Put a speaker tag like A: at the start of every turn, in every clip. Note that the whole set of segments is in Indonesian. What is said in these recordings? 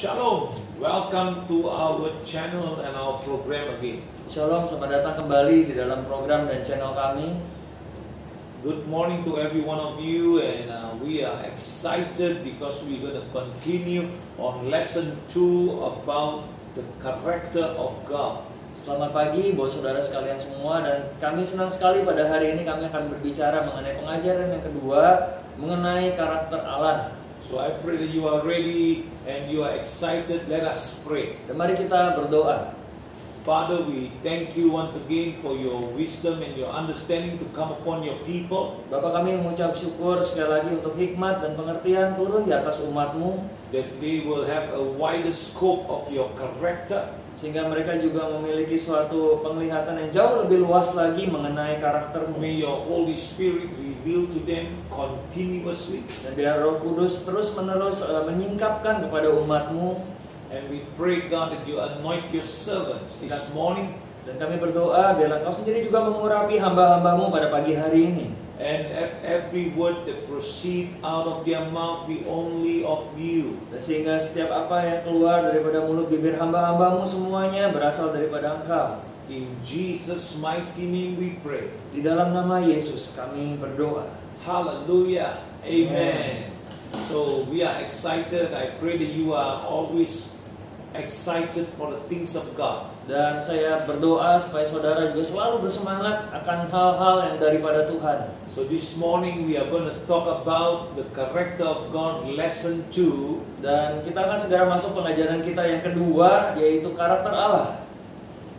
A: Shalom, welcome to our channel and our program again.
B: Shalom, selamat datang kembali di dalam program dan channel kami.
A: Good morning to every one of you, and we are excited because we're going to continue on lesson 2 about the character of God.
B: Selamat pagi buat saudara sekalian semua, dan kami senang sekali pada hari ini kami akan berbicara mengenai pengajaran yang kedua mengenai karakter Allah.
A: So I pray that you are ready and you are excited. Let us pray.
B: Dan mari kita berdoa.
A: Father, we thank you once again for your wisdom and your understanding to come upon your people.
B: Bapa, kami mengucap syukur sekali lagi untuk hikmat dan pengertian turun di atas umat-Mu,
A: That they will have a wider scope of your character.
B: sehingga mereka juga memiliki suatu penglihatan yang jauh lebih luas lagi mengenai karakter-Mu.
A: May your Holy Spirit reveal to them continuously.
B: Dan biar Roh Kudus terus-menerus menyingkapkan kepada umat-Mu.
A: And we pray, God, that you anoint your servants this morning.
B: Dan kami berdoa biarlah Kau sendiri juga mengurapi hamba-hamba-Mu pada pagi hari ini.
A: And every word that proceed out of their mouth be only of you.
B: Dan sehingga setiap apa yang keluar daripada mulut bibir hamba-hamba-Mu semuanya berasal daripada Engkau.
A: In Jesus' mighty name we pray.
B: Di dalam nama Yesus kami berdoa.
A: Hallelujah. Amen. So we are excited. I pray that you are always excited for the things of God.
B: Dan saya berdoa supaya saudara juga selalu bersemangat akan hal-hal yang daripada Tuhan.
A: So this morning we are going to talk about the character of God, lesson 2.
B: Dan kita akan segera masuk pengajaran kita yang kedua, yaitu karakter Allah,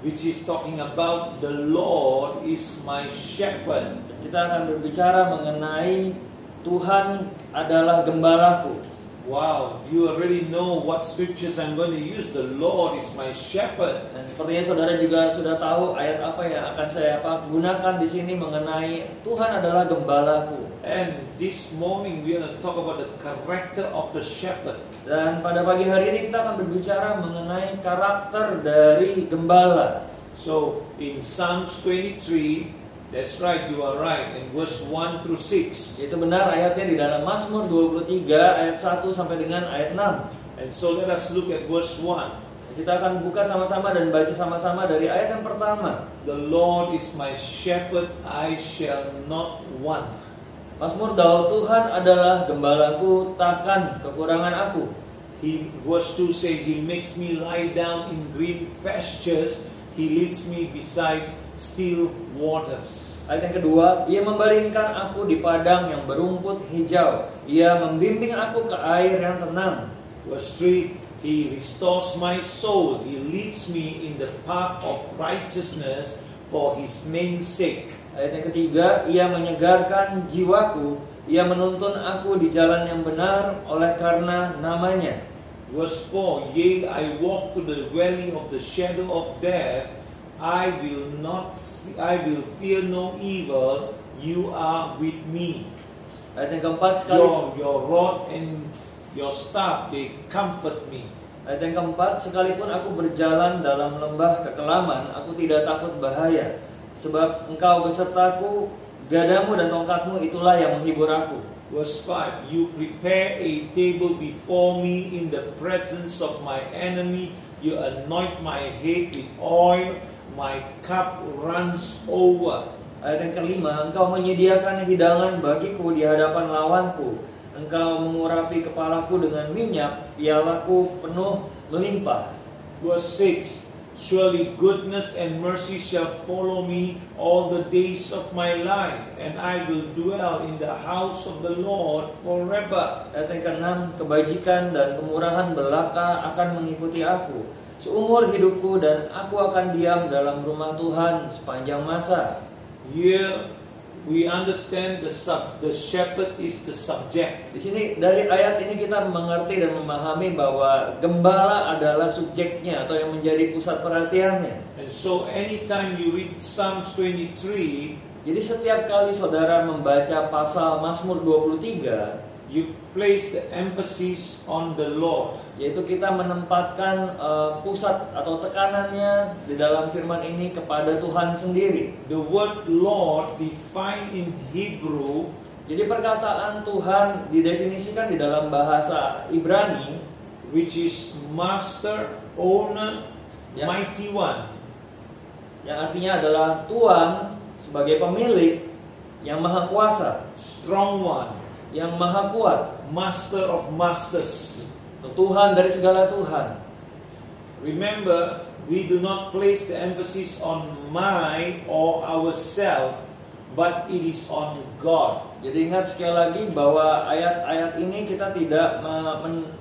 A: Which is talking about the Lord is my shepherd.
B: Kita akan berbicara mengenai Tuhan adalah gembalaku.
A: Wow, you already know what scriptures I'm going to use. The Lord is my shepherd.
B: Dan sepertinya saudara juga sudah tahu ayat apa yang akan saya gunakan di sini mengenai Tuhan adalah gembalaku.
A: And this morning we are going to talk about the character of the shepherd.
B: Dan pada pagi hari ini kita akan berbicara mengenai karakter dari gembala.
A: So in Psalms 23, that's right, you are right, in verse 1 through 6.
B: Itu benar ayatnya di dalam Mazmur 23 ayat 1 sampai dengan ayat 6.
A: And so let us look at verse 1.
B: Kita akan buka sama-sama dan baca sama-sama dari ayat yang pertama.
A: The Lord is my shepherd, I shall not want.
B: Mazmur Daud, Tuhan adalah gembalaku, takkan kekurangan aku.
A: Verse 2 say, He makes me lie down in green pastures, He leads me beside still waters.
B: Ayat yang kedua, Ia membaringkan aku di padang yang berumput hijau. Ia membimbing aku ke air yang tenang.
A: Verse 3, He restores my soul, He leads me in the path of righteousness for His name's sake.
B: Ayat yang ketiga, Ia menyegarkan jiwaku. Ia menuntun aku di jalan yang benar oleh karena namanya.
A: Verse 4, Yea, I walk to the valley of the shadow of death, I will fear no evil, you are with me.
B: Ayat yang keempat,
A: Your rod and your staff, they comfort me.
B: Ayat yang keempat, sekalipun aku berjalan dalam lembah kekelaman, aku tidak takut bahaya. Sebab Engkau besertaku, gadamu dan tongkatmu itulah yang menghibur aku.
A: Verse 5, You prepare a table before me in the presence of my enemy. You anoint my head with oil, my cup runs over.
B: Ayat yang kelima, Engkau menyediakan hidangan bagiku di hadapan lawanku. Engkau mengurapi kepalaku dengan minyak, pialaku penuh melimpah.
A: Verse 6, Surely goodness and mercy shall follow me all the days of my life, and I will dwell in the house of the Lord forever.
B: Ayat yang keenam, kebajikan dan kemurahan belaka akan mengikuti aku seumur hidupku, dan aku akan diam dalam rumah Tuhan sepanjang masa.
A: Here we understand the shepherd is the subject.
B: Di sini dari ayat ini kita mengerti dan memahami bahwa gembala adalah subjeknya atau yang menjadi pusat perhatiannya.
A: And so anytime you read Psalms 23,
B: jadi setiap kali saudara membaca pasal Mazmur 23,
A: you place the emphasis on the Lord.
B: Yaitu kita menempatkan pusat atau tekanannya di dalam firman ini kepada Tuhan sendiri.
A: The word Lord defined in Hebrew
B: Jadi perkataan Tuhan didefinisikan di dalam bahasa Ibrani
A: which is Master, Owner,
B: Ya.
A: Mighty One.
B: Yang artinya adalah Tuhan sebagai pemilik yang maha kuasa,
A: Strong One,
B: yang maha kuat,
A: Master of Masters.
B: Tuhan dari segala Tuhan.
A: Remember, we do not place the emphasis on my or ourself, but it is on God.
B: Jadi ingat sekali lagi bahwa ayat-ayat ini kita tidak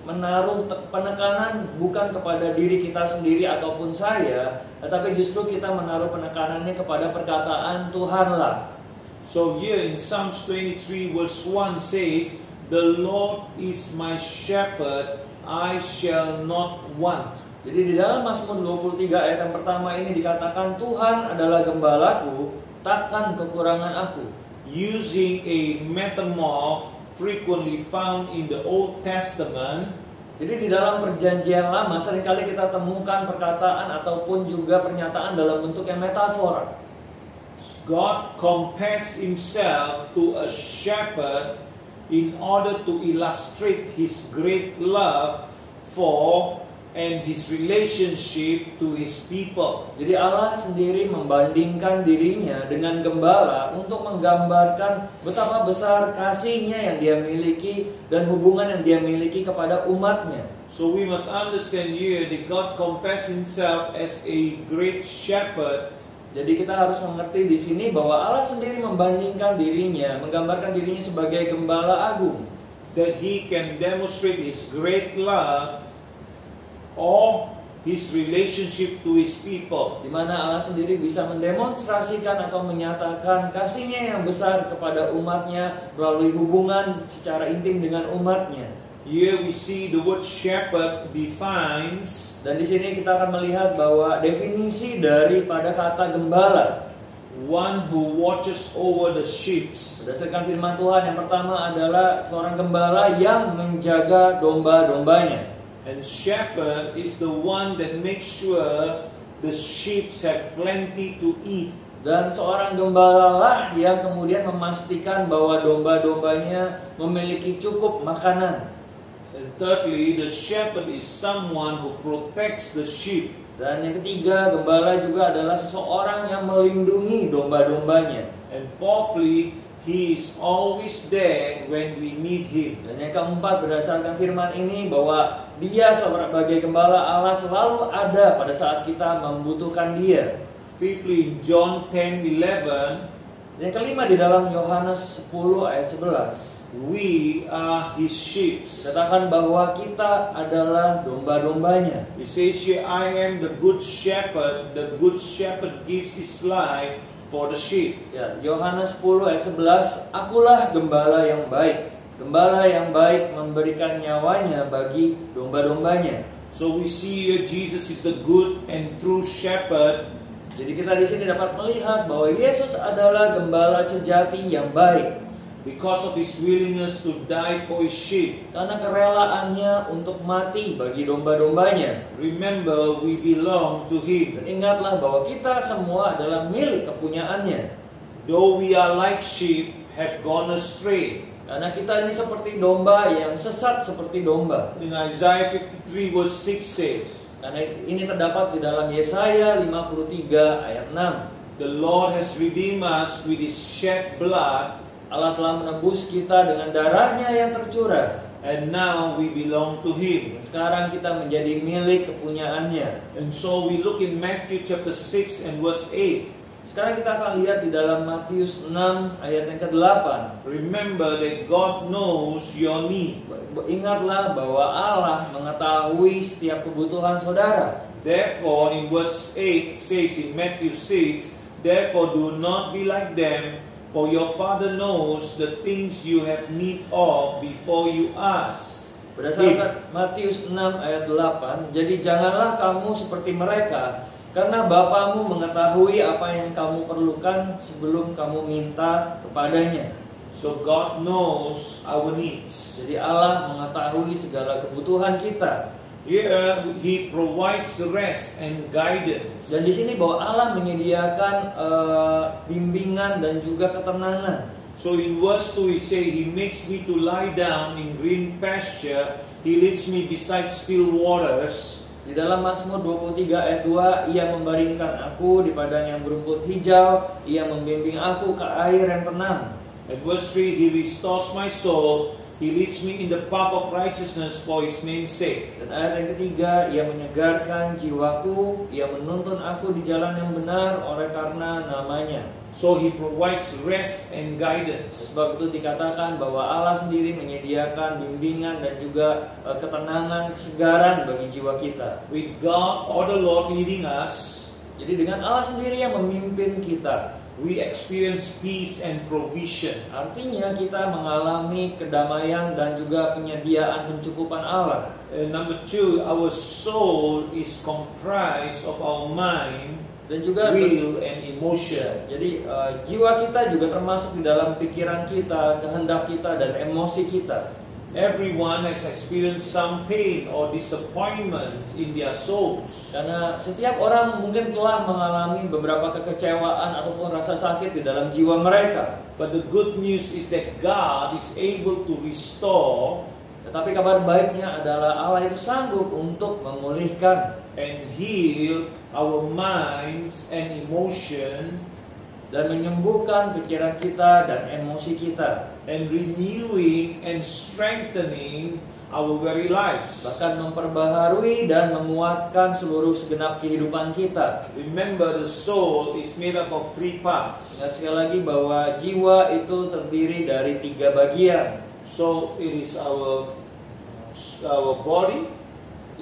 B: menaruh penekanan bukan kepada diri kita sendiri ataupun saya, tetapi justru kita menaruh penekanannya kepada perkataan Tuhanlah.
A: So here in Psalms 23 verse 1 says, "The Lord is my shepherd, I shall not want."
B: Jadi di dalam Mazmur 23 ayat yang pertama ini dikatakan Tuhan adalah gembalaku, takkan kekurangan aku.
A: Using a metamorph frequently found in the Old Testament,
B: Jadi di dalam perjanjian lama seringkali kita temukan perkataan ataupun juga pernyataan dalam bentuk yang metafora.
A: God compares himself to a shepherd in order to illustrate his great love for and his relationship to his people.
B: Jadi Allah sendiri membandingkan dirinya dengan gembala untuk menggambarkan betapa besar kasihnya yang dia miliki dan hubungan yang dia miliki kepada umatnya.
A: So we must understand here that God compares himself as a great shepherd.
B: Jadi kita harus mengerti di sini bahwa Allah sendiri membandingkan dirinya, menggambarkan dirinya sebagai gembala agung.
A: That he can demonstrate his great love or his relationship to his people.
B: Di mana Allah sendiri bisa mendemonstrasikan atau menyatakan kasihnya yang besar kepada umatnya melalui hubungan secara intim dengan umatnya.
A: Here we see the word shepherd defines
B: Dan di sini kita akan melihat bahwa definisi daripada kata gembala,
A: one who watches over the sheep.
B: berdasarkan firman Tuhan, yang pertama adalah seorang gembala yang menjaga domba-dombanya.
A: And shepherd is the one that makes sure the sheep have plenty to eat.
B: Dan seorang gembala lah yang kemudian memastikan bahwa domba-dombanya memiliki cukup makanan.
A: And thirdly, the shepherd is someone who protects the sheep.
B: Dan yang ketiga, gembala juga adalah seseorang yang melindungi domba-dombanya.
A: And fourthly, he is always there when we need him.
B: Dan yang keempat, berdasarkan firman ini bahwa dia sebagai gembala Allah selalu ada pada saat kita membutuhkan dia.
A: Fifthly, in John 10:11,
B: Yang kelima di dalam Yohanes 10 ayat 11,
A: we are his sheep.
B: dikatakan bahwa kita adalah domba-dombanya.
A: It says here, I am the good shepherd. The good shepherd gives his life for the sheep.
B: Ya, Yohanes 10 ayat 11, akulah gembala yang baik. Gembala yang baik memberikan nyawanya bagi domba-dombanya.
A: So we see here Jesus is the good and true shepherd.
B: Jadi kita di sini dapat melihat bahwa Yesus adalah gembala sejati yang baik.
A: Because of his willingness to die for his sheep.
B: Karena kerelaannya untuk mati bagi domba-dombanya.
A: Remember, we belong to him.
B: Dan ingatlah bahwa kita semua adalah milik kepunyaannya.
A: Though we are like sheep, have gone astray.
B: Karena kita ini seperti domba yang sesat seperti domba.
A: In Isaiah 53 verse 6 says,
B: Karena ini terdapat di dalam Yesaya 53 ayat 6.
A: the Lord has redeemed us with his shed blood,
B: Allah telah menebus kita dengan darahnya yang tercurah.
A: and now we belong to him.
B: Sekarang kita menjadi milik kepunyaannya.
A: And so we look in Matthew chapter 6 and verse 8.
B: Sekarang kita akan lihat di dalam Matius 6 ayat yang ke-8.
A: Remember that God knows your need.
B: Ingatlah bahwa Allah mengetahui setiap kebutuhan saudara.
A: Therefore, in verse 8 says in Matthew 6, therefore do not be like them, for your Father knows the things you have need of before you ask.
B: Berdasarkan Matius 6 ayat 8, jadi janganlah kamu seperti mereka, karena Bapamu mengetahui apa yang kamu perlukan sebelum kamu minta kepadanya.
A: So God knows our needs.
B: Jadi Allah mengetahui segala kebutuhan kita.
A: Here He provides rest and guidance.
B: Dan di sini bahwa Allah menyediakan bimbingan dan juga ketenangan.
A: So in verse 2 he say, He makes me to lie down in green pasture, He leads me beside still waters.
B: Di dalam Mazmur 23 ayat 2, Ia membaringkan aku di padang yang berumput hijau, Ia membimbing aku ke air yang tenang.
A: At verse 3, He restores my soul, He leads me in the path of righteousness for His name's sake.
B: Dan ayat yang ketiga, Ia menyegarkan jiwaku, Ia menuntun aku di jalan yang benar oleh karena namanya.
A: So He provides rest and guidance.
B: Sebab itu dikatakan bahwa Allah sendiri menyediakan bimbingan dan juga ketenangan, kesegaran bagi jiwa kita.
A: With God or the Lord leading us,
B: Jadi dengan Allah sendiri yang memimpin kita,
A: we experience peace and provision.
B: artinya kita mengalami kedamaian dan juga penyediaan pencukupan Allah.
A: Number 2, our soul is comprised of our mind,
B: Dan juga
A: will and emotion.
B: jadi jiwa kita juga termasuk di dalam pikiran kita, kehendak kita, dan emosi kita.
A: Everyone has experienced some pain or disappointment in their souls.
B: Karena setiap orang mungkin telah mengalami beberapa kekecewaan ataupun rasa sakit di dalam jiwa mereka.
A: But the good news is that God is able to restore
B: Tetapi kabar baiknya adalah Allah itu sanggup untuk memulihkan
A: and heal our minds and emotion
B: dan menyembuhkan pikiran kita dan emosi kita.
A: and renewing and strengthening our very lives.
B: Bahkan memperbaharui dan menguatkan seluruh segenap kehidupan kita.
A: Remember, the soul is made up of 3 parts.
B: Ingat sekali lagi bahwa jiwa itu terdiri dari 3 bagian.
A: So it is our body,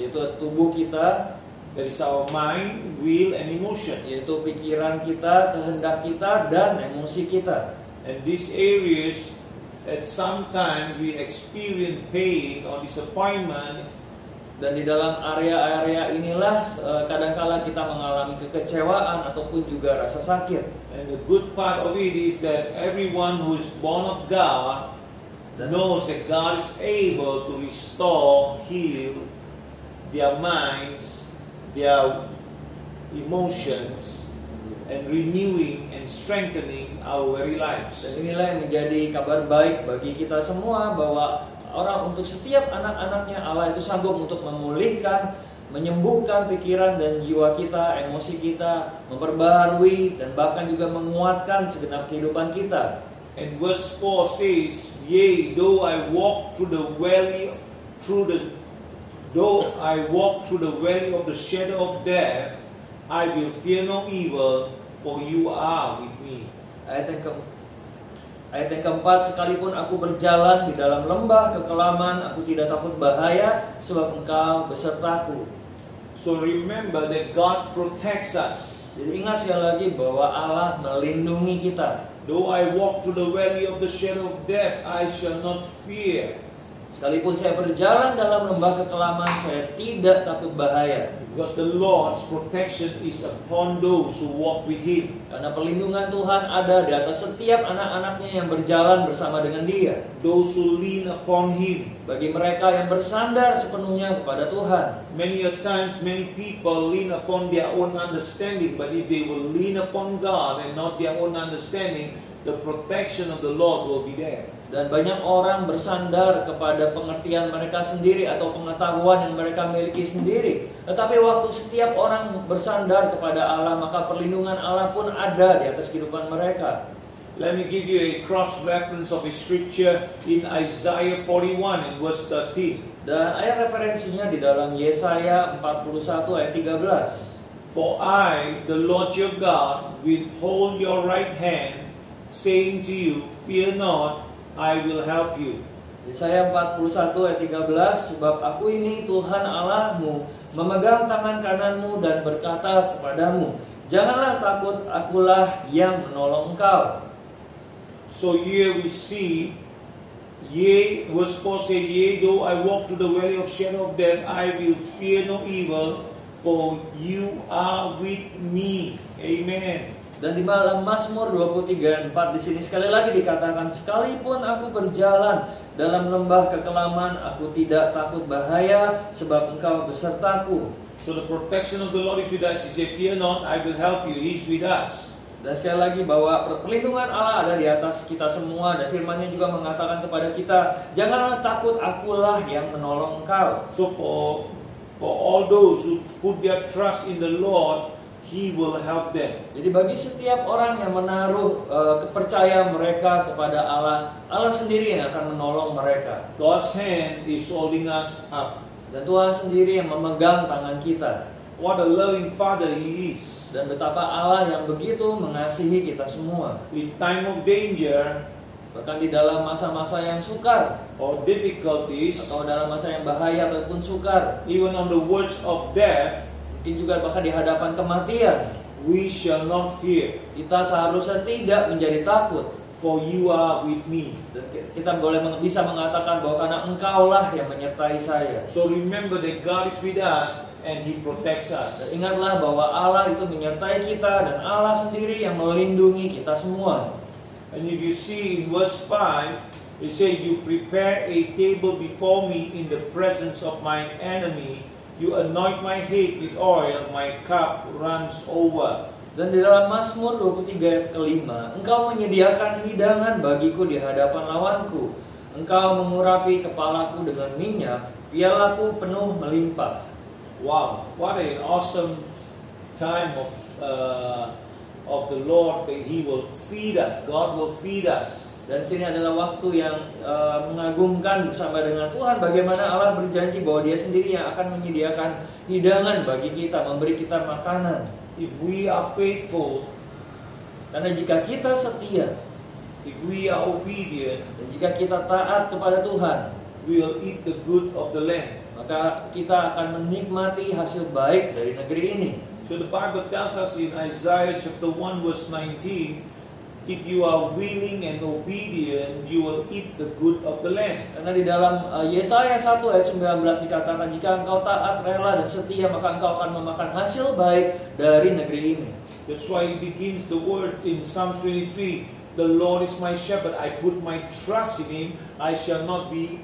B: Yaitu tubuh kita,
A: that is our mind, will and emotion.
B: yaitu pikiran kita, kehendak kita, dan emosi kita.
A: And these areas, at some time we experience pain or disappointment,
B: Dan di dalam area-area inilah kadangkala kita mengalami kekecewaan ataupun juga rasa sakit.
A: and the good part of it is that everyone who is born of God knows that God is able to restore, heal their minds, their emotions, and renewing and strengthening our very lives.
B: Dan inilah yang menjadi kabar baik bagi kita semua, bahwa untuk setiap anak-anaknya Allah itu sanggup untuk memulihkan, menyembuhkan pikiran dan jiwa kita, emosi kita, memperbaharui dan bahkan juga menguatkan segenap kehidupan kita.
A: And verse 4 says, Yea, though I walk through the valley of the shadow of death, I will fear no evil, for you are with me.
B: Ayat yang keempat, sekalipun aku berjalan di dalam lembah kekelaman, aku tidak takut bahaya, sebab Engkau besertaku.
A: So remember that God protects us.
B: Jadi ingat sekali lagi bahwa Allah melindungi kita.
A: Though I walk through the valley of the shadow of death, I shall not fear.
B: Sekalipun saya berjalan dalam lembah kekelaman, saya tidak takut bahaya.
A: Because the Lord's protection is upon those who walk with Him.
B: Karena perlindungan Tuhan ada di atas setiap anak-anaknya yang berjalan bersama dengan Dia.
A: Those who lean upon Him.
B: Bagi mereka yang bersandar sepenuhnya kepada Tuhan.
A: Many a times, many people lean upon their own understanding. But if they will lean upon God and not their own understanding, the protection of the Lord will be there.
B: Dan banyak orang bersandar kepada pengertian mereka sendiri atau pengetahuan yang mereka miliki sendiri. Tetapi waktu setiap orang bersandar kepada Allah, maka perlindungan Allah pun ada di atas kehidupan mereka.
A: Let me give you a cross-reference of a scripture in Isaiah 41 and verse 13.
B: Dan ayat referensinya di dalam Yesaya 41 ayat 13.
A: For I, the Lord your God, will hold your right hand, saying to you, Fear not, I will help you.
B: Yesaya 41 ayat 13, sebab aku ini Tuhan Allahmu, memegang tangan kananmu dan berkata kepadamu, janganlah takut, akulah yang menolong engkau.
A: So here we see, Yea, verse 4 say, Yea, though I walk through the valley of shadow of death, I will fear no evil, for you are with me. Amen.
B: Dan di dalam Mazmur 23:4 di sini sekali lagi dikatakan, sekalipun aku berjalan dalam lembah kekelaman, aku tidak takut bahaya, sebab Engkau besertaku.
A: So the protection of the Lord is with us. He said, Fear not, I will help you. He's with us.
B: Dan sekali lagi bahwa perlindungan Allah ada di atas kita semua, dan firman-Nya juga mengatakan kepada kita, janganlah takut, akulah yang menolong engkau.
A: So for all those who put their trust in the Lord, He will help them.
B: Jadi bagi setiap orang yang menaruh kepercayaan mereka kepada Allah, Allah sendiri yang akan menolong mereka.
A: God's hand is holding us up.
B: Dan Tuhan sendiri yang memegang tangan kita.
A: What a loving Father He is.
B: Dan betapa Allah yang begitu mengasihi kita semua.
A: In time of danger,
B: Bahkan di dalam masa-masa yang sukar,
A: or difficulties,
B: atau dalam masa yang bahaya ataupun sukar,
A: even on the verge of death,
B: mungkin juga bahkan di hadapan kematian,
A: we shall not fear,
B: kita seharusnya tidak menjadi takut.
A: for you are with me.
B: Dan kita bisa mengatakan bahwa karena Engkaulah yang menyertai saya.
A: So remember that God is with us and He protects
B: Dan
A: us.
B: ingatlah bahwa Allah itu menyertai kita, dan Allah sendiri yang melindungi kita semua.
A: And if you see in verse 5, it says, you prepare a table before me in the presence of my enemy. You anoint my head with oil, my cup runs over.
B: Dan di dalam Mazmur 23 ayat kelima, Engkau menyediakan hidangan bagiku di hadapan lawanku. Engkau mengurapi kepalaku dengan minyak, pialaku penuh melimpah.
A: Wow, what an awesome time of the Lord, that He will feed us. God will feed us.
B: Dan sini adalah waktu yang mengagumkan bersama dengan Tuhan. Bagaimana Allah berjanji bahwa Dia sendiri yang akan menyediakan hidangan bagi kita, memberi kita makanan.
A: If we are faithful,
B: Karena jika kita setia,
A: if we are obedient,
B: dan jika kita taat kepada Tuhan,
A: we will eat the good of the land.
B: maka kita akan menikmati hasil baik dari negeri ini.
A: So the Bible tells us in Isaiah chapter 1 verse 19, if you are willing and obedient, you will eat the good of the land.
B: Karena di dalam Yesaya 1 ayat 19 dikatakan, jika engkau taat, rela, dan setia, maka engkau akan memakan hasil baik dari negeri ini.
A: That's why it begins the word in Psalm 23, the Lord is my shepherd, I put my trust in Him, I shall not be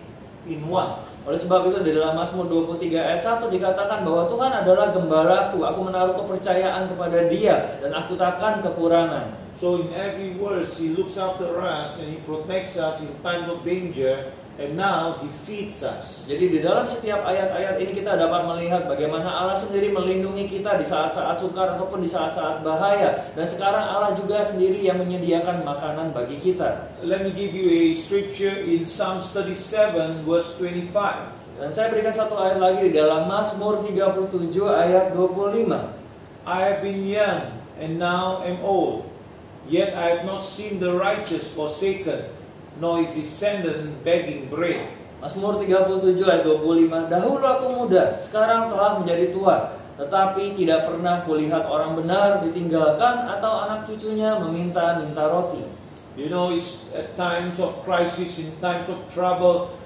A: in want.
B: Oleh sebab itu di dalam Mazmur 23 ayat 1 dikatakan bahwa Tuhan adalah gembalaku, aku menaruh kepercayaan kepada Dia, dan aku takkan kekurangan.
A: So in every verse, He looks after us and He protects us in time of danger, and now He feeds us.
B: Jadi di dalam setiap ayat-ayat ini kita dapat melihat bagaimana Allah sendiri melindungi kita di saat-saat sukar ataupun di saat-saat bahaya. Dan sekarang Allah juga sendiri yang menyediakan makanan bagi kita.
A: Let me give you a scripture in Psalms 37 verse 25.
B: Dan saya berikan satu ayat lagi di dalam Mazmur 37 ayat 25.
A: I have been young and now am old, yet I have not seen the righteous forsaken, nor his descendant begging bread.
B: Mazmur 37 ayat 25. Dahulu aku muda, sekarang telah menjadi tua, tetapi tidak pernah kulihat orang benar ditinggalkan atau anak cucunya meminta-minta roti.
A: You know, it's at times of crisis, in times of trouble,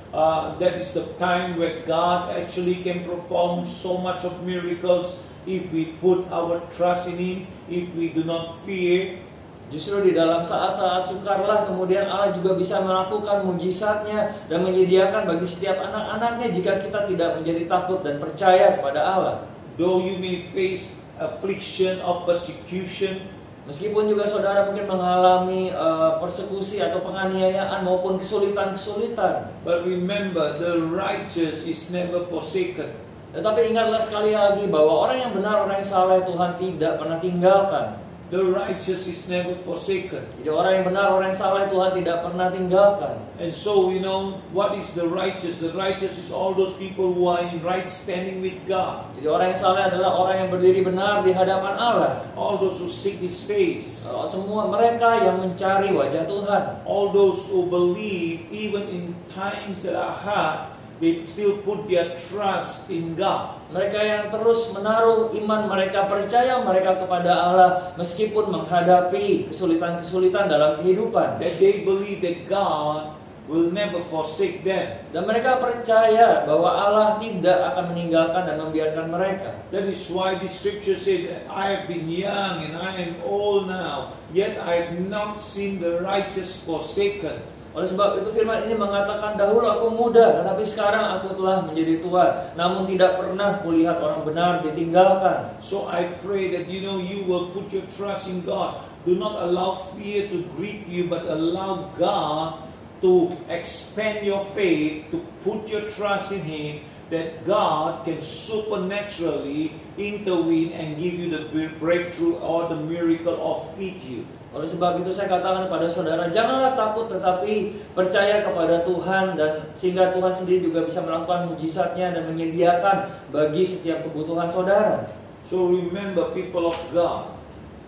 A: that is the time where God actually can perform so much of miracles if we put our trust in Him, if we do not fear.
B: Justru di dalam saat-saat sukarlah kemudian Allah juga bisa melakukan mujizatnya dan menyediakan bagi setiap anak-anaknya jika kita tidak menjadi takut dan percaya kepada Allah.
A: Though you may face affliction or persecution,
B: Meskipun juga saudara mungkin mengalami persekusi atau penganiayaan maupun kesulitan-kesulitan,
A: but remember, the righteous is never forsaken.
B: tetapi ingatlah sekali lagi bahwa orang yang benar, orang yang saleh Tuhan tidak pernah tinggalkan.
A: The righteous is never forsaken.
B: Jadi orang yang benar, orang yang saleh Tuhan tidak pernah tinggalkan.
A: And so we know what is the righteous. The righteous is all those people who are in right standing with God.
B: Jadi orang yang saleh adalah orang yang berdiri benar di hadapan Allah.
A: All those who seek His face.
B: Semua mereka yang mencari wajah Tuhan.
A: All those who believe even in times that are hard, they still put their trust in God.
B: Mereka yang terus menaruh iman mereka, percaya mereka kepada Allah meskipun menghadapi kesulitan-kesulitan dalam kehidupan.
A: That they believe that God will never forsake them.
B: Dan mereka percaya bahwa Allah tidak akan meninggalkan dan membiarkan mereka.
A: That is why the scripture said, I have been young and I am old now, yet I have not seen the righteous forsaken,
B: Oleh sebab itu firman ini mengatakan, dahulu aku muda, tetapi sekarang aku telah menjadi tua. Namun tidak pernah kulihat orang benar ditinggalkan.
A: So I pray that you will put your trust in God. Do not allow fear to grip you, but allow God to expand your faith, to put your trust in Him, that God can supernaturally intervene and give you the breakthrough or the miracle or feed you.
B: Oleh sebab itu saya katakan kepada saudara, janganlah takut tetapi percaya kepada Tuhan, dan sehingga Tuhan sendiri juga bisa melakukan mujizatnya dan menyediakan bagi setiap kebutuhan saudara.
A: So remember, people of God,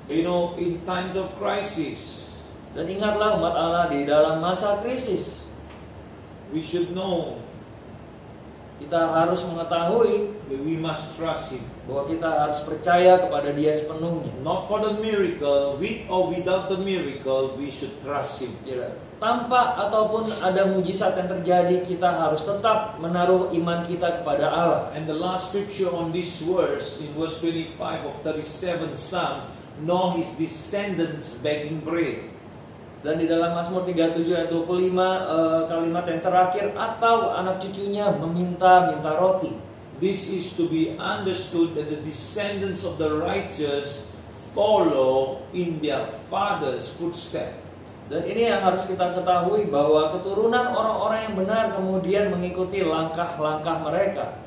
A: in times of crisis,
B: dan ingatlah umat Allah di dalam masa krisis,
A: we should know
B: kita harus mengetahui
A: that we must trust Him.
B: bahwa kita harus percaya kepada Dia sepenuhnya.
A: Not for the miracle, with or without the miracle, we should trust Him.
B: Ya, tanpa ataupun ada mujizat yang terjadi, kita harus tetap menaruh iman kita kepada Allah.
A: And the last scripture on this verse, in verse 25 of 37 Psalms, nor his descendants begging bread.
B: Dan di dalam Mazmur 37 ayat 25 kalimat yang terakhir, atau anak cucunya meminta-minta roti.
A: This is to be understood that the descendants of the righteous follow in their father's footsteps.
B: Dan ini yang harus kita ketahui, bahwa keturunan orang-orang yang benar kemudian mengikuti langkah-langkah mereka.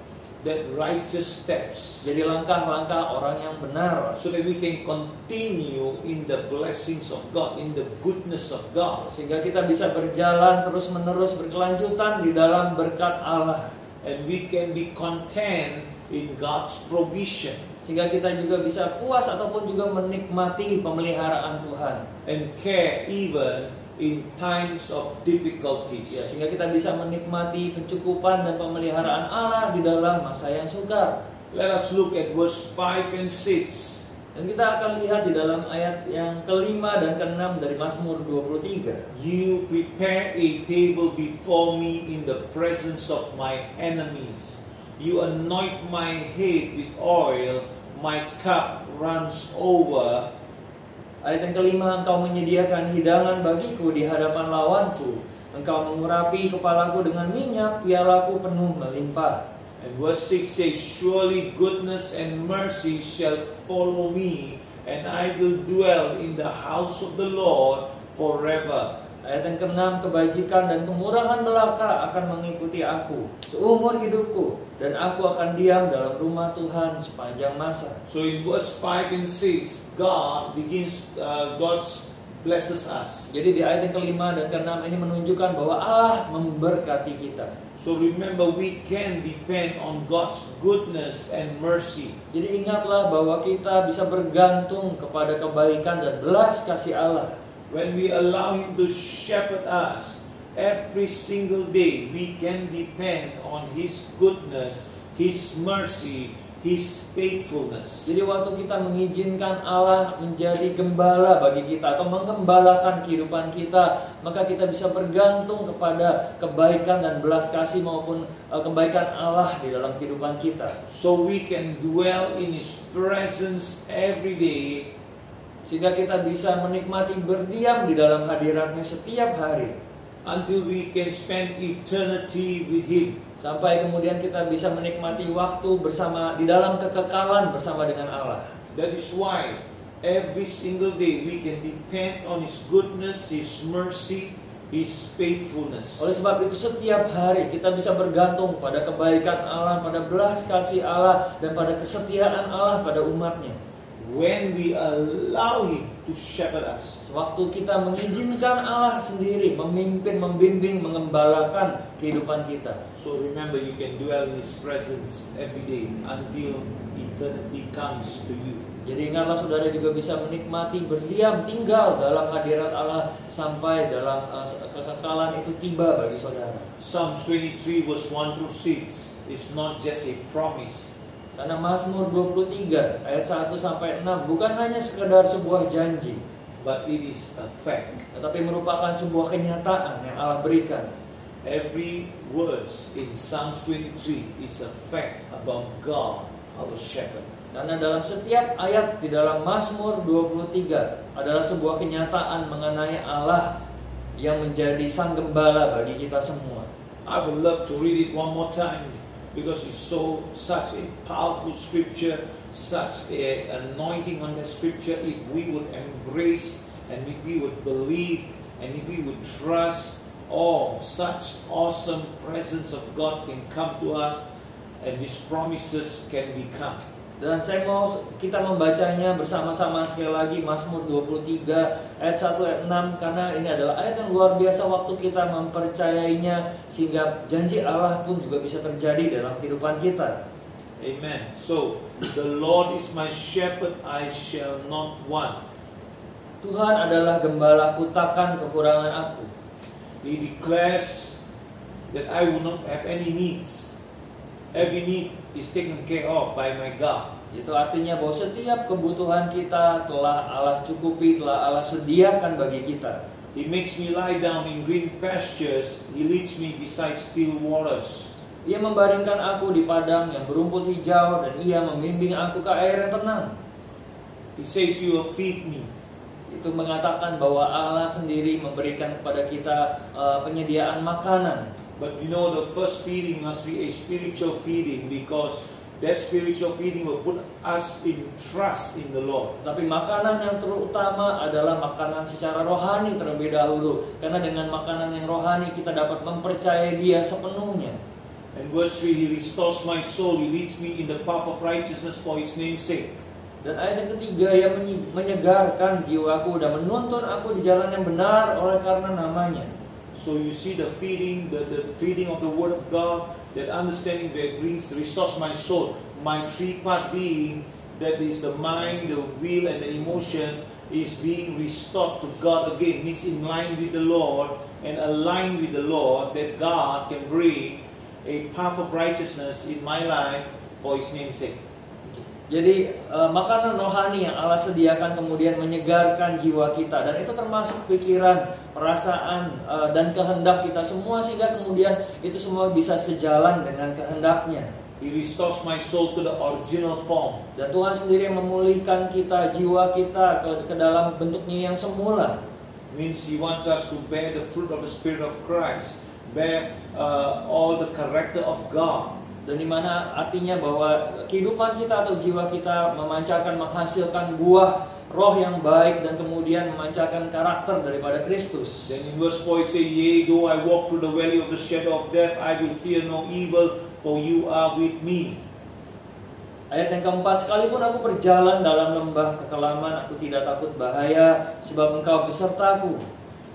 A: That righteous steps.
B: Jadi langkah-langkah orang yang benar.
A: So that we can continue in the blessings of God, in the goodness of God.
B: Sehingga kita bisa berjalan terus-menerus berkelanjutan di dalam berkat Allah.
A: And we can be content in God's provision.
B: Sehingga kita juga bisa puas ataupun juga menikmati pemeliharaan Tuhan.
A: And care even in times of difficulties.
B: Ya, sehingga kita bisa menikmati pencukupan dan pemeliharaan Allah di dalam masa yang sukar.
A: Let us look at verse 5 and 6.
B: Dan kita akan lihat di dalam ayat yang kelima dan keenam dari Mazmur 23.
A: You prepare a table before me in the presence of my enemies. You anoint my head with oil, my cup runs over.
B: Ayat yang kelima, engkau menyediakan hidangan bagiku di hadapan lawanku. Engkau mengurapi kepalaku dengan minyak, pialaku penuh melimpah.
A: And verse 6 says, surely goodness and mercy shall follow me, and I will dwell in the house of the Lord forever.
B: Ayat yang ke-6, kebajikan dan kemurahan belaka akan mengikuti aku seumur hidupku, dan aku akan diam dalam rumah Tuhan sepanjang masa.
A: So in verse 5 and 6, God blesses us.
B: Jadi di ayat yang kelima dan ke-6 ini menunjukkan bahwa Allah memberkati kita.
A: So remember, we can depend on God's goodness and mercy.
B: Jadi ingatlah bahwa kita bisa bergantung kepada kebaikan dan belas kasih Allah.
A: When we allow Him to shepherd us every single day, we can depend on His goodness, His mercy, His faithfulness.
B: Jadi waktu kita mengizinkan Allah menjadi gembala bagi kita atau menggembalakan kehidupan kita, maka kita bisa bergantung kepada kebaikan dan belas kasih maupun kebaikan Allah di dalam kehidupan kita.
A: So we can dwell in His presence every day.
B: Sehingga kita bisa menikmati berdiam di dalam hadiratnya setiap hari.
A: Until we can spend eternity with Him.
B: Sampai kemudian kita bisa menikmati waktu bersama di dalam kekekalan bersama dengan Allah.
A: That is why every single day we can depend on His goodness, His mercy, His faithfulness.
B: Oleh sebab itu setiap hari kita bisa bergantung pada kebaikan Allah, pada belas kasih Allah, dan pada kesetiaan Allah pada umatnya.
A: When we allow Him to shepherd us.
B: Waktu kita mengizinkan Allah sendiri memimpin, membimbing, mengembalakan kehidupan kita.
A: So remember, you can dwell in His presence every day until eternity comes to you.
B: Jadi ingatlah saudara juga bisa menikmati berdiam tinggal dalam hadirat Allah sampai dalam kekekalan itu tiba bagi saudara.
A: Psalms 23 verse 1 through 6 is not just a promise.
B: Karena Mazmur 23 ayat 1 sampai 6 bukan hanya sekedar sebuah janji,
A: but it is a fact.
B: tetapi merupakan sebuah kenyataan yang Allah berikan.
A: Every verse in Psalms 23 is a fact about God, our shepherd.
B: Karena dalam setiap ayat di dalam Mazmur 23 adalah sebuah kenyataan mengenai Allah yang menjadi sang gembala bagi kita semua.
A: I would love to read it one more time because it's such a powerful scripture, such a anointing on the scripture. If we would embrace and if we would believe and if we would trust, such awesome presence of God can come to us and these promises can become.
B: Dan saya mau kita membacanya bersama-sama sekali lagi, Mazmur 23 ayat 1 ayat 6, karena ini adalah ayat yang luar biasa waktu kita mempercayainya sehingga janji Allah pun juga bisa terjadi dalam kehidupan kita.
A: Amen. So, the Lord is my shepherd, I shall not want.
B: Tuhan adalah gembalaku, takkan kekurangan aku.
A: He declares that I will not have any needs. Every need is taken care of by my God.
B: Itu artinya bahwa setiap kebutuhan kita telah Allah cukupi, telah Allah sediakan bagi kita.
A: He makes me lie down in green pastures. He leads me beside still waters.
B: Ia membaringkan aku di padang yang berumput hijau dan ia membimbing aku ke air yang tenang.
A: He says, you will feed me.
B: Itu mengatakan bahwa Allah sendiri memberikan kepada kita penyediaan makanan.
A: But you know, the first feeding must be a spiritual feeding because that spiritual feeding will put us in trust in the Lord.
B: Tapi makanan yang terutama adalah makanan secara rohani terlebih dahulu. Karena dengan makanan yang rohani kita dapat mempercayai Dia sepenuhnya.
A: And verse 3, He restores my soul. He leads me in the path of righteousness for His name's sake.
B: Dan ayat yang ketiga, Ia menyegarkan jiwaku dan menuntun aku di jalan yang benar oleh karena namanya.
A: So you see the feeding, the feeding of the Word of God, that understanding that restores my soul. My three-part being, that is the mind, the will, and the emotion, is being restored to God again. Means in line with the Lord and aligned with the Lord, that God can bring a path of righteousness in my life for His name's sake.
B: Jadi makanan rohani yang Allah sediakan kemudian menyegarkan jiwa kita, dan itu termasuk pikiran, perasaan dan kehendak kita semua, sehingga kemudian itu semua bisa sejalan dengan kehendaknya.
A: He restores my soul to the original form.
B: Dan Tuhan sendiri yang memulihkan kita, jiwa kita ke dalam bentuknya yang semula.
A: Means He wants us to bear the fruit of the Spirit of Christ, bear all the character of God.
B: Dan dimana artinya bahwa kehidupan kita atau jiwa kita memancarkan, menghasilkan buah roh yang baik dan kemudian memancarkan karakter daripada Kristus.
A: Then in verse 4 it says, yea, though I walk through the valley of the shadow of death, I will fear no evil, for you are with me.
B: Ayat yang keempat, sekalipun aku berjalan dalam lembah kekelaman, aku tidak takut bahaya, sebab Engkau besertaku.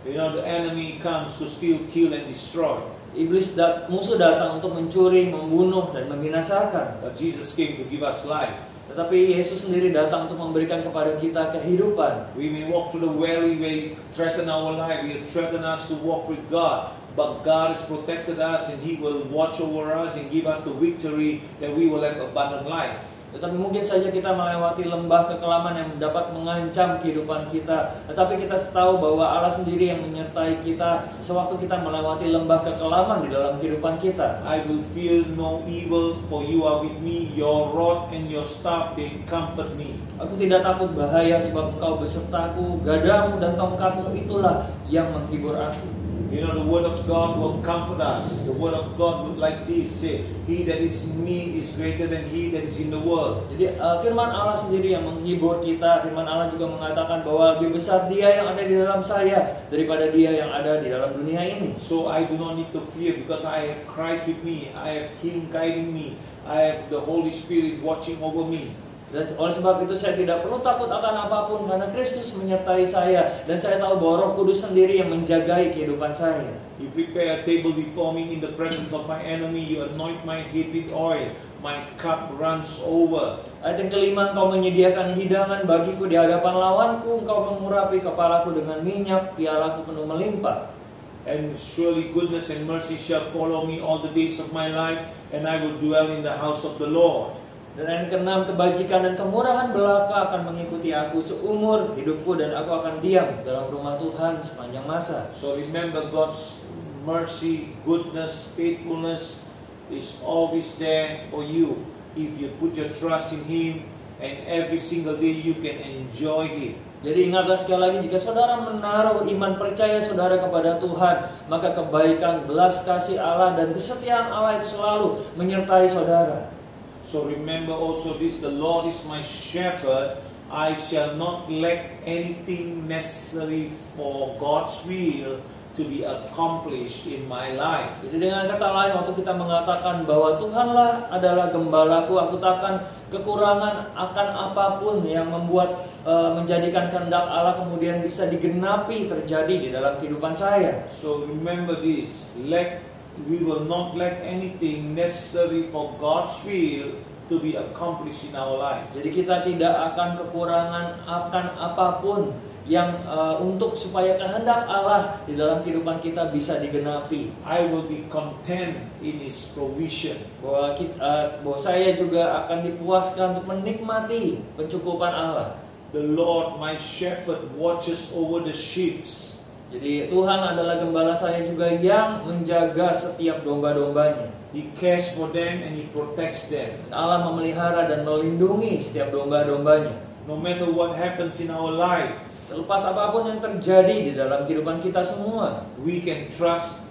A: You know, the enemy comes to steal, kill, and destroy.
B: Iblis musuh datang untuk mencuri, membunuh, dan membinasakan.
A: But Jesus came to give us life.
B: Tetapi Yesus sendiri datang untuk memberikan kepada kita kehidupan.
A: We may walk through the valley where He threaten our life, He threaten us to walk with God. But God has protected us and He will watch over us and give us the victory that we will have abundant life.
B: Tetapi mungkin saja kita melewati lembah kekelaman yang dapat mengancam kehidupan kita. Tetapi kita tahu bahwa Allah sendiri yang menyertai kita sewaktu kita melewati lembah kekelaman di dalam kehidupan kita.
A: I will fear no evil, for you are with me. Your rod and your staff, they comfort me.
B: Aku tidak takut bahaya sebab Engkau besertaku. Gadamu dan tongkatmu itulah yang menghibur aku.
A: You know, the Word of God will comfort us. The Word of God will like this, say, He that is in me is greater than he that is in the world.
B: Jadi firman Allah sendiri yang menghibur kita. Firman Allah juga mengatakan bahwa lebih besar Dia yang ada di dalam saya daripada Dia yang ada di dalam dunia ini.
A: So I do not need to fear because I have Christ with me. I have Him guiding me. I have the Holy Spirit watching over me.
B: Dan oleh sebab itu saya tidak perlu takut akan apapun karena Kristus menyertai saya. Dan saya tahu bahwa Roh Kudus sendiri yang menjagai kehidupan saya.
A: You prepare a table before me in the presence of my enemy. You anoint my head with oil. My cup runs over.
B: Ayat yang kelima, Engkau menyediakan hidangan bagiku di hadapan lawanku. Engkau mengurapi kepalaku dengan minyak, pialaku penuh melimpah.
A: And surely goodness and mercy shall follow me all the days of my life. And I will dwell in the house of the Lord.
B: Dan yang keenam, kebajikan dan kemurahan belaka akan mengikuti aku seumur hidupku, dan aku akan diam dalam rumah Tuhan sepanjang masa.
A: So remember, God's mercy, goodness, faithfulness is always there for you if you put your trust in Him, and every single day you can enjoy Him.
B: Jadi ingatlah sekali lagi, jika saudara menaruh iman percaya saudara kepada Tuhan, maka kebaikan, belas kasih Allah dan kesetiaan Allah itu selalu menyertai saudara.
A: So remember also this, the Lord is my shepherd, I shall not lack anything necessary for God's will to be accomplished in my life.
B: Jadi dengan kata lain, waktu kita mengatakan bahwa Tuhanlah adalah gembalaku, aku takkan kekurangan akan apapun yang membuat menjadikan kehendak Allah kemudian bisa digenapi terjadi di dalam kehidupan saya.
A: So remember this, we will not lack anything necessary for God's will to be accomplished in our life.
B: Jadi kita tidak akan kekurangan akan apapun yang untuk supaya kehendak Allah di dalam kehidupan kita bisa digenapi.
A: I will be content in His provision.
B: Bahwa saya juga akan dipuaskan untuk menikmati pencukupan Allah.
A: The Lord my shepherd watches over the sheep.
B: Jadi Tuhan adalah gembala saya juga yang menjaga setiap domba-dombanya.
A: He cares for them and He protects them.
B: Allah memelihara dan melindungi setiap domba-dombanya.
A: No matter what happens in our life,
B: terlepas apapun yang terjadi di dalam kehidupan kita semua,
A: we can trust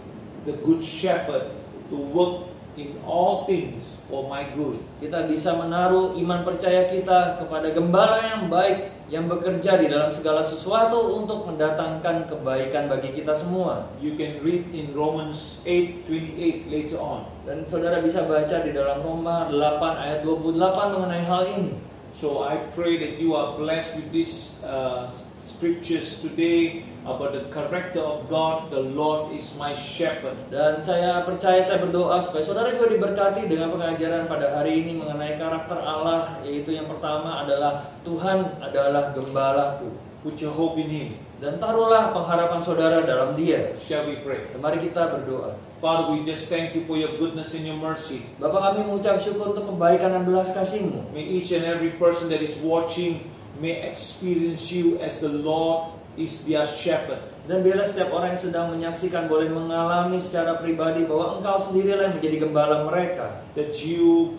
A: the good shepherd to work in all things for my good.
B: Kita bisa menaruh iman percaya kita kepada gembala yang baik yang bekerja di dalam segala sesuatu untuk mendatangkan kebaikan bagi kita semua.
A: You can read in Romans 8:28 later on.
B: Dan saudara bisa baca di dalam Roma 8 ayat 28 mengenai hal ini.
A: So I pray that you are blessed with these scriptures today about the character of God. The Lord is my shepherd.
B: Dan saya percaya, saya berdoa supaya saudara juga diberkati dengan pengajaran pada hari ini mengenai karakter Allah, yaitu yang pertama adalah Tuhan adalah gembalaku.
A: Put your hope in Him.
B: Dan taruhlah pengharapan saudara dalam Dia.
A: Shall we pray?
B: Mari kita berdoa.
A: Father, we just thank you for your goodness and your mercy.
B: Bapa, kami mengucap syukur untuk kebaikan dan belas kasih-Mu.
A: May each and every person that is watching may experience you as the Lord is their shepherd.
B: Dan biarlah setiap orang yang sedang menyaksikan boleh mengalami secara pribadi bahwa Engkau sendirilah yang menjadi gembala mereka.
A: That you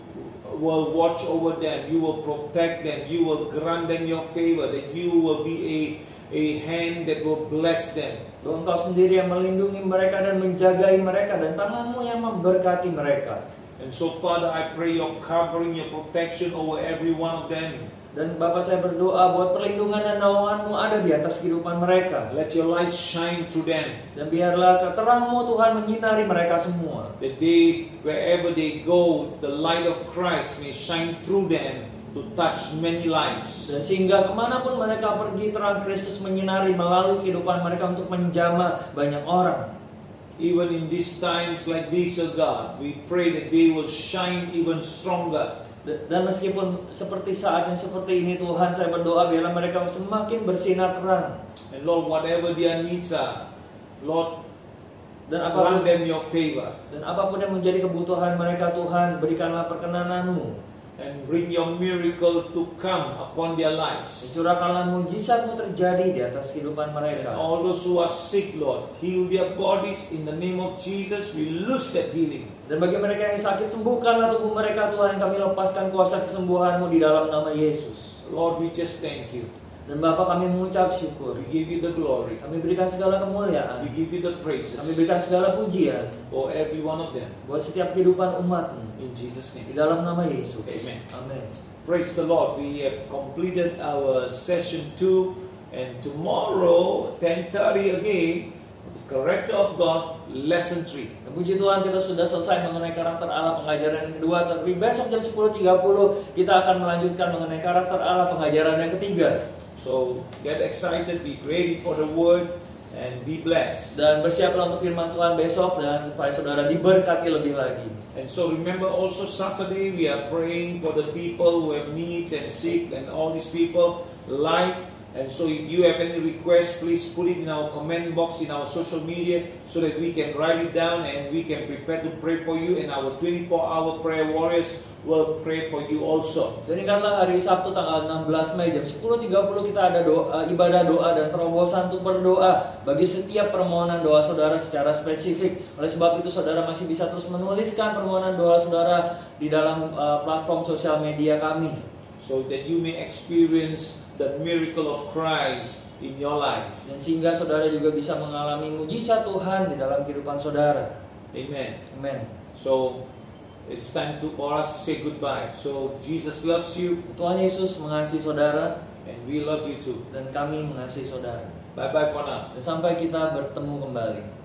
A: will watch over them, you will protect them, you will grant them your favor, that you will be a hand that will bless them.
B: Bahwa Engkau sendiri yang melindungi mereka dan menjagai mereka, dan tangan-Mu yang memberkati mereka.
A: And so Father, I pray your covering, your protection over every one of them.
B: Dan Bapa, saya berdoa buat perlindungan dan naungan-Mu ada di atas kehidupan mereka.
A: Let your light shine through them.
B: Dan biarlah terang-Mu Tuhan menyinari mereka semua.
A: That they, wherever they go, the light of Christ may shine through them to touch many lives.
B: Dan sehingga kemanapun mereka pergi, terang Kristus menyinari melalui kehidupan mereka untuk menjamah banyak orang.
A: Even in these times like this, oh God, we pray that they will shine even stronger.
B: Dan meskipun seperti saat yang seperti ini, Tuhan, saya berdoa biarlah mereka semakin bersinar terang.
A: And Lord, whatever their needs are, Lord,
B: dan
A: grant them your favor.
B: Dan apapun yang menjadi kebutuhan mereka, Tuhan, berikanlah perkenanan-Mu.
A: And bring your miracle to come upon their lives.
B: Curahkanlah mujizat-Mu terjadi di atas kehidupan mereka.
A: And all those who are sick, Lord, heal their bodies in the name of Jesus. We loose that healing.
B: Dan bagi mereka yang sakit, sembuhkanlah tubuh mereka, Tuhan. Kami lepaskan kuasa kesembuhan-Mu di dalam nama Yesus.
A: Lord, we just thank you.
B: Dan Bapa, kami mengucap syukur.
A: We give you the glory.
B: Kami berikan segala kemuliaan.
A: We give you the praises
B: Kami berikan segala pujian
A: for every one of them.
B: buat setiap kehidupan umat-Mu.
A: In Jesus'
B: Di
A: name.
B: dalam nama Yesus.
A: Amen.
B: Amin.
A: Praise the Lord. We have completed our session 2, and tomorrow 10:30 again, the character of God, lesson 3.
B: Puji Tuhan, kita sudah selesai mengenai karakter Allah pengajaran yang kedua. Tapi besok jam 10.30 kita akan melanjutkan mengenai karakter Allah pengajaran yang ketiga.
A: So get excited, be ready for the word, and be blessed.
B: Dan bersiaplah untuk firman Tuhan besok, dan supaya saudara diberkati lebih lagi.
A: And so remember also Saturday we are praying for the people who have needs and sick and all these people live. And so if you have any request, please put it in our comment box in our social media so that we can write it down and we can prepare to pray for you, and our 24-hour prayer warriors will pray for you also.
B: Dan ingatlah hari Sabtu tanggal 16 Mei jam 10.30 kita ada ibadah doa dan terobosan untuk berdoa bagi setiap permohonan doa saudara secara spesifik. Oleh sebab itu saudara masih bisa terus menuliskan permohonan doa saudara di dalam platform sosial media kami.
A: so that you may experience the miracle of Christ in your life.
B: Dan sehingga saudara juga bisa mengalami mujizat Tuhan di dalam kehidupan saudara.
A: Amen.
B: Amen.
A: So it's time for us to say goodbye. So Jesus loves you,
B: Tuhan Yesus mengasihi saudara
A: and we love you too.
B: dan kami mengasihi saudara.
A: Bye bye for now.
B: Dan sampai kita bertemu kembali.